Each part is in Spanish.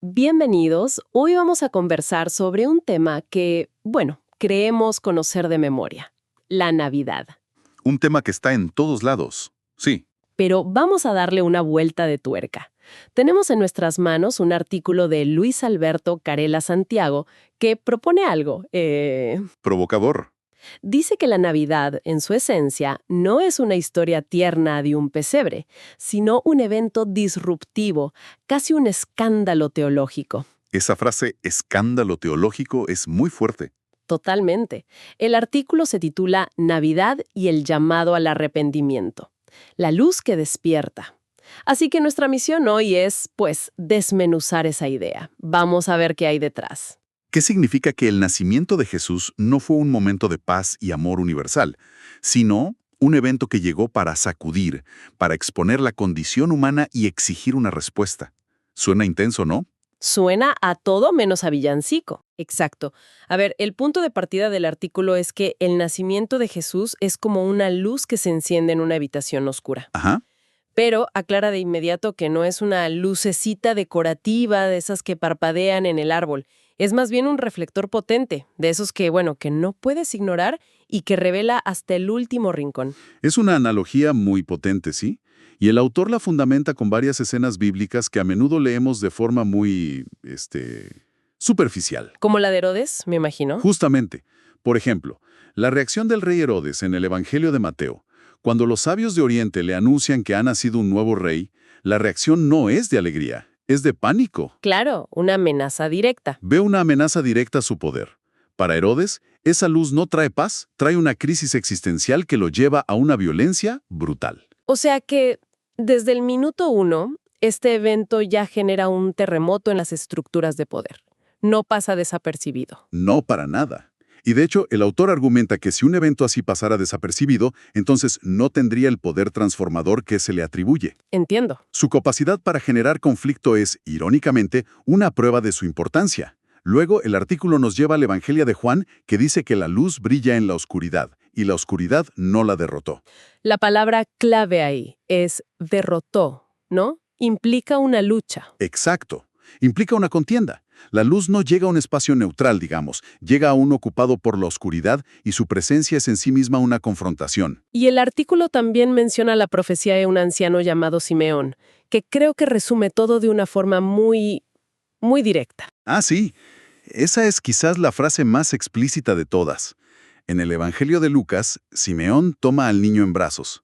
Bienvenidos. Hoy vamos a conversar sobre un tema que, bueno, creemos conocer de memoria, la Navidad. Un tema que está en todos lados. Sí, Pero vamos a darle una vuelta de tuerca. Tenemos en nuestras manos un artículo de Luis Alberto Carela Santiago que propone algo. provocador. Dice que la Navidad, en su esencia, no es una historia tierna de un pesebre, sino un evento disruptivo, casi un escándalo teológico. Esa frase escándalo teológico es muy fuerte. Totalmente. El artículo se titula Navidad y el llamado al arrepentimiento. La luz que despierta. Así que nuestra misión hoy es, pues, desmenuzar esa idea. Vamos a ver qué hay detrás. ¿Qué significa que el nacimiento de Jesús no fue un momento de paz y amor universal, sino un evento que llegó para sacudir, para exponer la condición humana y exigir una respuesta? Suena intenso, ¿no? Suena a todo menos a villancico. Exacto. A ver, el punto de partida del artículo es que el nacimiento de Jesús es como una luz que se enciende en una habitación oscura. Ajá. Pero aclara de inmediato que no es una lucecita decorativa de esas que parpadean en el árbol. Es más bien un reflector potente, de esos que, bueno, que no puedes ignorar y que revela hasta el último rincón. Es una analogía muy potente, ¿sí? Y el autor la fundamenta con varias escenas bíblicas que a menudo leemos de forma muy, superficial. Como la de Herodes, me imagino. Justamente, por ejemplo, la reacción del rey Herodes en el Evangelio de Mateo. Cuando los sabios de Oriente le anuncian que ha nacido un nuevo rey, la reacción no es de alegría, es de pánico. Claro, una amenaza directa. Ve una amenaza directa a su poder. Para Herodes, esa luz no trae paz, trae una crisis existencial que lo lleva a una violencia brutal. O sea que, desde el minuto uno, este evento ya genera un terremoto en las estructuras de poder. No pasa desapercibido. No para nada. Y de hecho, el autor argumenta que si un evento así pasara desapercibido, entonces no tendría el poder transformador que se le atribuye. Entiendo. Su capacidad para generar conflicto es, irónicamente, una prueba de su importancia. Luego, el artículo nos lleva al Evangelio de Juan, que dice que la luz brilla en la oscuridad, y la oscuridad no la derrotó. La palabra clave ahí es derrotó, ¿no? Implica una lucha. Exacto. Implica una contienda. La luz no llega a un espacio neutral, digamos, llega a uno ocupado por la oscuridad y su presencia es en sí misma una confrontación. Y el artículo también menciona la profecía de un anciano llamado Simeón, que creo que resume todo de una forma muy directa. Ah, sí. Esa es quizás la frase más explícita de todas. En el Evangelio de Lucas, Simeón toma al niño en brazos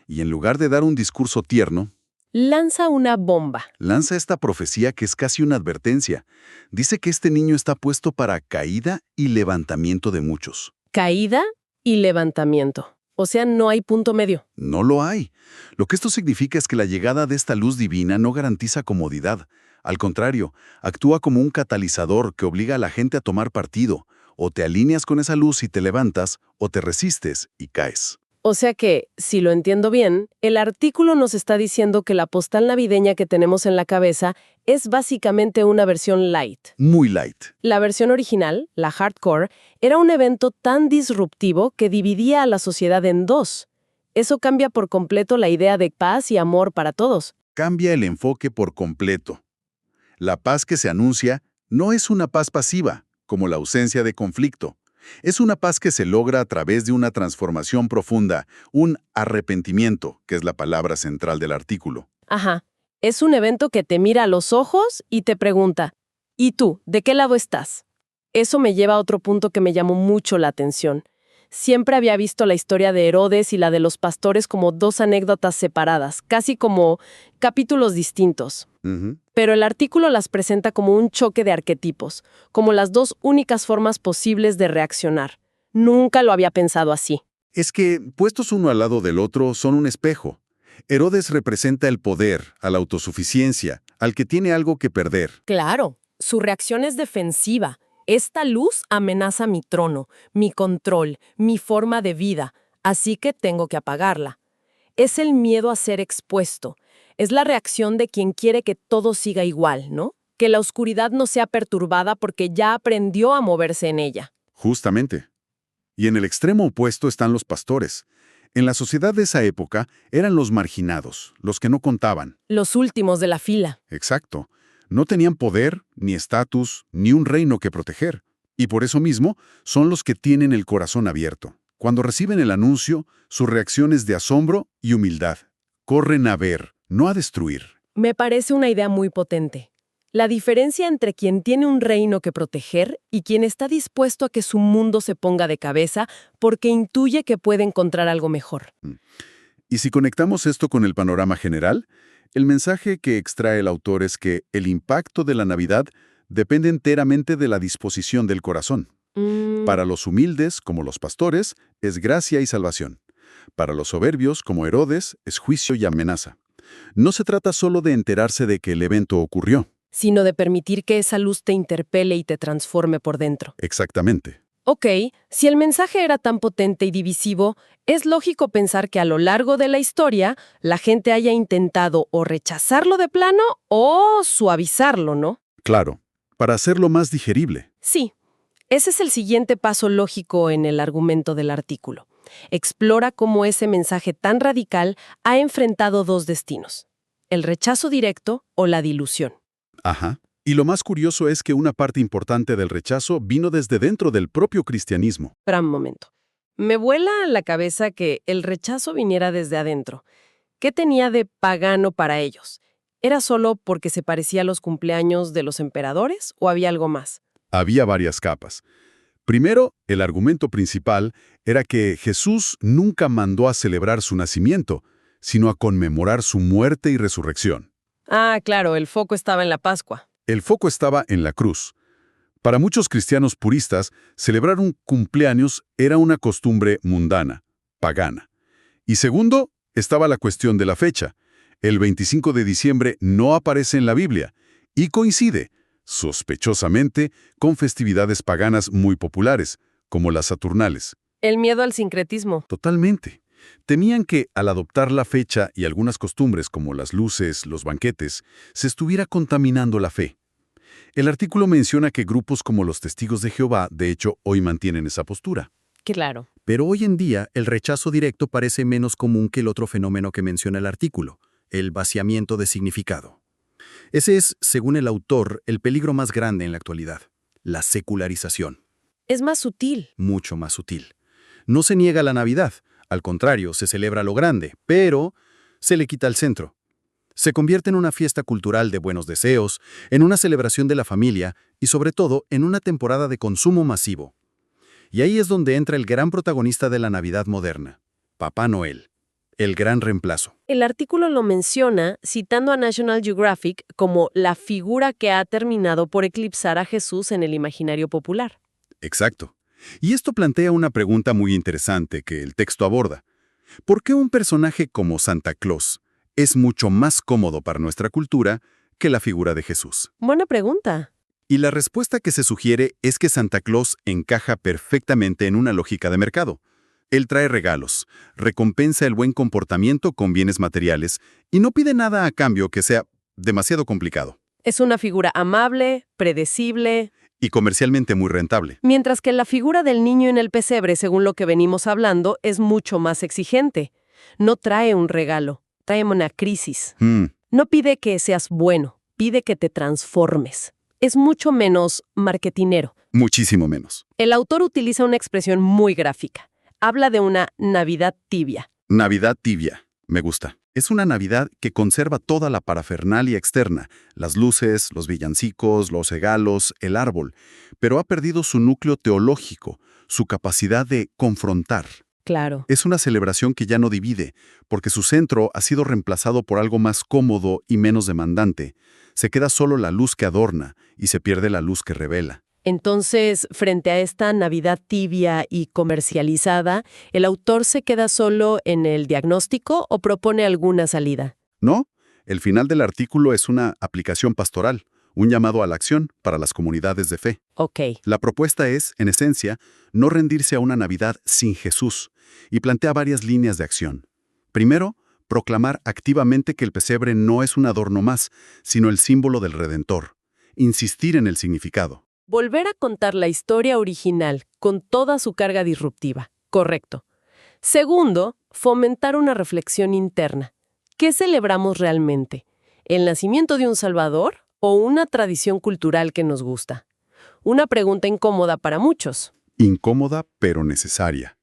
y en lugar de dar un discurso tierno, Lanza una bomba. lanza esta profecía que es casi una advertencia. Dice que este niño está puesto para caída y levantamiento de muchos. Caída y levantamiento. O sea, no hay punto medio. No lo hay. Lo que esto significa es que la llegada de esta luz divina no garantiza comodidad. Al contrario, actúa como un catalizador que obliga a la gente a tomar partido. O te alineas con esa luz y te levantas, o te resistes y caes. O sea que, si lo entiendo bien, el artículo nos está diciendo que la postal navideña que tenemos en la cabeza es básicamente una versión light. Muy light. La versión original, la hardcore, era un evento tan disruptivo que dividía a la sociedad en dos. Eso cambia por completo la idea de paz y amor para todos. Cambia el enfoque por completo. La paz que se anuncia no es una paz pasiva, como la ausencia de conflicto. Es una paz que se logra a través de una transformación profunda, un arrepentimiento, que es la palabra central del artículo. Ajá. Es un evento que te mira a los ojos y te pregunta, ¿y tú, de qué lado estás? Eso me lleva a otro punto que me llamó mucho la atención. Siempre había visto la historia de Herodes y la de los pastores como dos anécdotas separadas, casi como capítulos distintos. Ujú. Pero el artículo las presenta como un choque de arquetipos, como las dos únicas formas posibles de reaccionar. Nunca lo había pensado así. Es que, puestos uno al lado del otro, son un espejo. Herodes representa el poder, a la autosuficiencia, al que tiene algo que perder. Claro, su reacción es defensiva. Esta luz amenaza mi trono, mi control, mi forma de vida, así que tengo que apagarla. Es el miedo a ser expuesto. Es la reacción de quien quiere que todo siga igual, ¿no? Que la oscuridad no sea perturbada porque ya aprendió a moverse en ella. Justamente. Y en el extremo opuesto están los pastores. En la sociedad de esa época eran los marginados, los que no contaban. Los últimos de la fila. Exacto. No tenían poder, ni estatus, ni un reino que proteger. Y por eso mismo son los que tienen el corazón abierto. Cuando reciben el anuncio, su reacción es de asombro y humildad. Corren a ver, no a destruir. Me parece una idea muy potente. La diferencia entre quien tiene un reino que proteger y quien está dispuesto a que su mundo se ponga de cabeza porque intuye que puede encontrar algo mejor. Y si conectamos esto con el panorama general, el mensaje que extrae el autor es que el impacto de la Navidad depende enteramente de la disposición del corazón. Para los humildes, como los pastores, es gracia y salvación. Para los soberbios, como Herodes, es juicio y amenaza. No se trata solo de enterarse de que el evento ocurrió. Sino de permitir que esa luz te interpele y te transforme por dentro. Exactamente. Ok, si el mensaje era tan potente y divisivo, es lógico pensar que a lo largo de la historia la gente haya intentado o rechazarlo de plano o suavizarlo, ¿no? Claro, para hacerlo más digerible. Sí, ese es el siguiente paso lógico en el argumento del artículo. Explora cómo ese mensaje tan radical ha enfrentado dos destinos: el rechazo directo o la dilución. Ajá. Y lo más curioso es que una parte importante del rechazo vino desde dentro del propio cristianismo. Espera un momento. Me vuela a la cabeza que el rechazo viniera desde adentro. ¿Qué tenía de pagano para ellos? ¿Era solo porque se parecía a los cumpleaños de los emperadores o había algo más? Había varias capas. Primero, el argumento principal era que Jesús nunca mandó a celebrar su nacimiento, sino a conmemorar su muerte y resurrección. Ah, claro, el foco estaba en la Pascua. El foco estaba en la cruz. Para muchos cristianos puristas, celebrar un cumpleaños era una costumbre mundana, pagana. Y segundo, estaba la cuestión de la fecha. El 25 de diciembre no aparece en la Biblia y coincide, sospechosamente, con festividades paganas muy populares, como las Saturnales. El miedo al sincretismo. Totalmente. Temían que, al adoptar la fecha y algunas costumbres como las luces, los banquetes, se estuviera contaminando la fe. El artículo menciona que grupos como los Testigos de Jehová, de hecho, hoy mantienen esa postura. Claro. Pero hoy en día, el rechazo directo parece menos común que el otro fenómeno que menciona el artículo, el vaciamiento de significado. Ese es, según el autor, el peligro más grande en la actualidad, la secularización. Es más sutil. Mucho más sutil. No se niega la Navidad, al contrario, se celebra lo grande, pero se le quita el centro. Se convierte en una fiesta cultural de buenos deseos, en una celebración de la familia y, sobre todo, en una temporada de consumo masivo. Y ahí es donde entra el gran protagonista de la Navidad moderna, Papá Noel, el gran reemplazo. El artículo lo menciona citando a National Geographic como la figura que ha terminado por eclipsar a Jesús en el imaginario popular. Exacto. Y esto plantea una pregunta muy interesante que el texto aborda. ¿Por qué un personaje como Santa Claus es mucho más cómodo para nuestra cultura que la figura de Jesús? Buena pregunta. Y la respuesta que se sugiere es que Santa Claus encaja perfectamente en una lógica de mercado. Él trae regalos, recompensa el buen comportamiento con bienes materiales y no pide nada a cambio que sea demasiado complicado. Es una figura amable, predecible, Y comercialmente muy rentable. mientras que la figura del niño en el pesebre, según lo que venimos hablando, es mucho más exigente. No trae un regalo, trae una crisis. No pide que seas bueno, pide que te transformes. Es mucho menos marketinero. Muchísimo menos. El autor utiliza una expresión muy gráfica. Habla de una Navidad tibia. Navidad tibia. Me gusta. Es una Navidad que conserva toda la parafernalia externa, las luces, los villancicos, los regalos, el árbol, pero ha perdido su núcleo teológico, su capacidad de confrontar. Claro. Es una celebración que ya no divide, porque su centro ha sido reemplazado por algo más cómodo y menos demandante. Se queda solo la luz que adorna y se pierde la luz que revela. Entonces, frente a esta Navidad tibia y comercializada, ¿el autor se queda solo en el diagnóstico o propone alguna salida? ¿No? El final del artículo es una aplicación pastoral, un llamado a la acción para las comunidades de fe. Ok. La propuesta es, en esencia, no rendirse a una Navidad sin Jesús, y plantea varias líneas de acción. Primero, proclamar activamente que el pesebre no es un adorno más, sino el símbolo del Redentor. Insistir en el significado. Volver a contar la historia original con toda su carga disruptiva. Correcto. Segundo, fomentar una reflexión interna. ¿Qué celebramos realmente? ¿El nacimiento de un Salvador o una tradición cultural que nos gusta? Una pregunta incómoda para muchos. Incómoda, pero necesaria.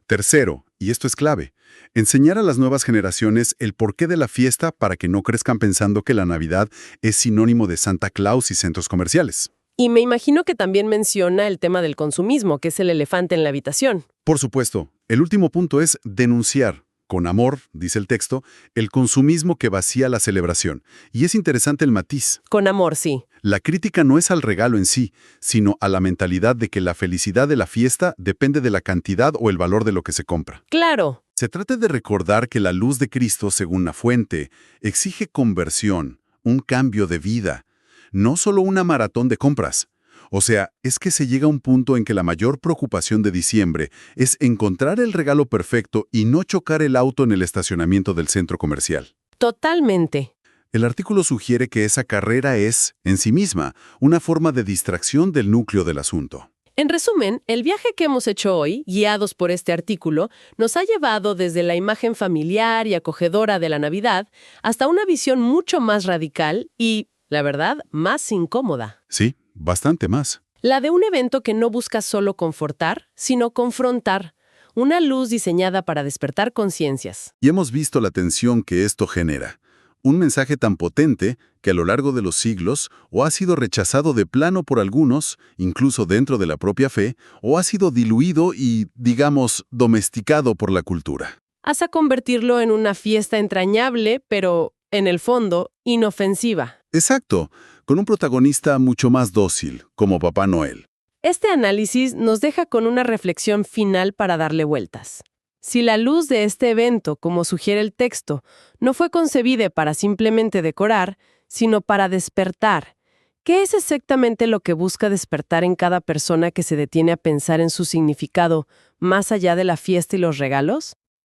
Tercero, y esto es clave, enseñar a las nuevas generaciones el porqué de la fiesta para que no crezcan pensando que la Navidad es sinónimo de Santa Claus y centros comerciales. Y me imagino que también menciona el tema del consumismo, que es el elefante en la habitación. Por supuesto, el último punto es denunciar, con amor, dice el texto, el consumismo que vacía la celebración. Y es interesante el matiz. Con amor, sí. La crítica no es al regalo en sí, sino a la mentalidad de que la felicidad de la fiesta depende de la cantidad o el valor de lo que se compra. Claro. Se trata de recordar que la luz de Cristo, según la fuente, exige conversión, un cambio de vida, no solo una maratón de compras. O sea, es que se llega a un punto en que la mayor preocupación de diciembre es encontrar el regalo perfecto y no chocar el auto en el estacionamiento del centro comercial. Totalmente. El artículo sugiere que esa carrera es, en sí misma, una forma de distracción del núcleo del asunto. En resumen, el viaje que hemos hecho hoy, guiados por este artículo, nos ha llevado desde la imagen familiar y acogedora de la Navidad hasta una visión mucho más radical y, la verdad, más incómoda. Sí, bastante más. La de un evento que no busca solo confortar, sino confrontar. Una luz diseñada para despertar conciencias. Y hemos visto la tensión que esto genera. Un mensaje tan potente que a lo largo de los siglos o ha sido rechazado de plano por algunos, incluso dentro de la propia fe, o ha sido diluido y, digamos, domesticado por la cultura. Hasta convertirlo en una fiesta entrañable, pero, en el fondo, inofensiva. Exacto, con un protagonista mucho más dócil, como Papá Noel. Este análisis nos deja con una reflexión final para darle vueltas. Si la luz de este evento, como sugiere el texto, no fue concebida para simplemente decorar, sino para despertar, ¿qué es exactamente lo que busca despertar en cada persona que se detiene a pensar en su significado más allá de la fiesta y los regalos?